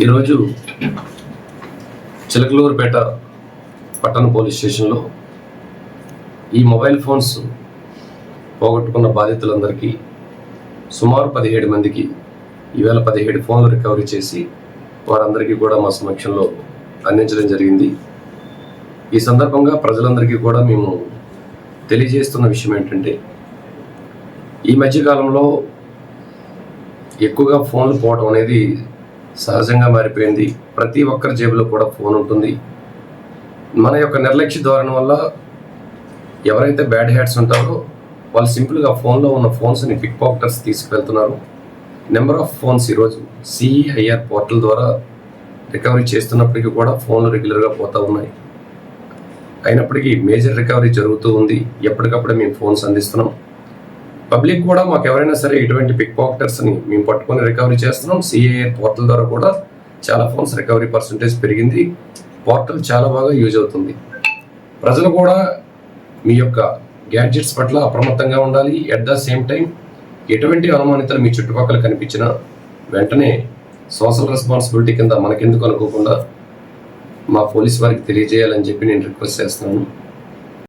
ఈరోజు చిలకలూరుపేట పట్టణ పోలీస్ స్టేషన్లో ఈ మొబైల్ ఫోన్స్ పోగొట్టుకున్న బాధితులందరికీ సుమారు 17 మందికి ఈవేళ 17 ఫోన్లు రికవరీ చేసి వారందరికీ కూడా మా సమక్షంలో అందించడం జరిగింది. ఈ సందర్భంగా ప్రజలందరికీ కూడా మేము తెలియజేస్తున్న విషయం ఏంటంటే, ఈ మధ్యకాలంలో ఎక్కువగా ఫోన్లు పోవడం అనేది సహజంగా మారిపోయింది. ప్రతి ఒక్కరి జేబులో కూడా ఫోన్ ఉంటుంది. మన యొక్క నిర్లక్ష్య ధోరణి వల్ల ఎవరైతే బ్యాడ్ హ్యాట్స్ ఉంటారో వాళ్ళు సింపుల్గా ఫోన్లో ఉన్న ఫోన్స్ని పిక్ పాకెటర్స్ తీసుకువెళ్తున్నారు. నెంబర్ ఆఫ్ ఫోన్స్ ఈరోజు సిఈఐఆర్ పోర్టల్ ద్వారా రికవరీ చేస్తున్నప్పటికీ కూడా ఫోన్లు రెగ్యులర్గా పోతూ ఉన్నాయి. అయినప్పటికీ మేజర్ రికవరీ జరుగుతూ ఉంది. ఎప్పటికప్పుడే మేము ఫోన్స్ అందిస్తున్నాం. పబ్లిక్ కూడా మాకు ఎవరైనా సరే ఇటువంటి పిక్ పాకెటర్స్ని మేము పట్టుకొని రికవరీ చేస్తున్నాం. సిఐఆర్ పోర్టల్ ద్వారా కూడా చాలా ఫోన్స్ రికవరీ పర్సంటేజ్ పెరిగింది. పోర్టల్ చాలా బాగా యూజ్ అవుతుంది. ప్రజలు కూడా మీ యొక్క గ్యాడ్జెట్స్ పట్ల అప్రమత్తంగా ఉండాలి. ఎట్ ద సేమ్ టైం ఎటువంటి అనుమానితలు మీ చుట్టుపక్కల కనిపించినా వెంటనే సోషల్ రెస్పాన్సిబిలిటీ కింద మనకెందుకు అనుకోకుండా మా పోలీస్ వారికి తెలియజేయాలని చెప్పి నేను రిక్వెస్ట్ చేస్తున్నాను.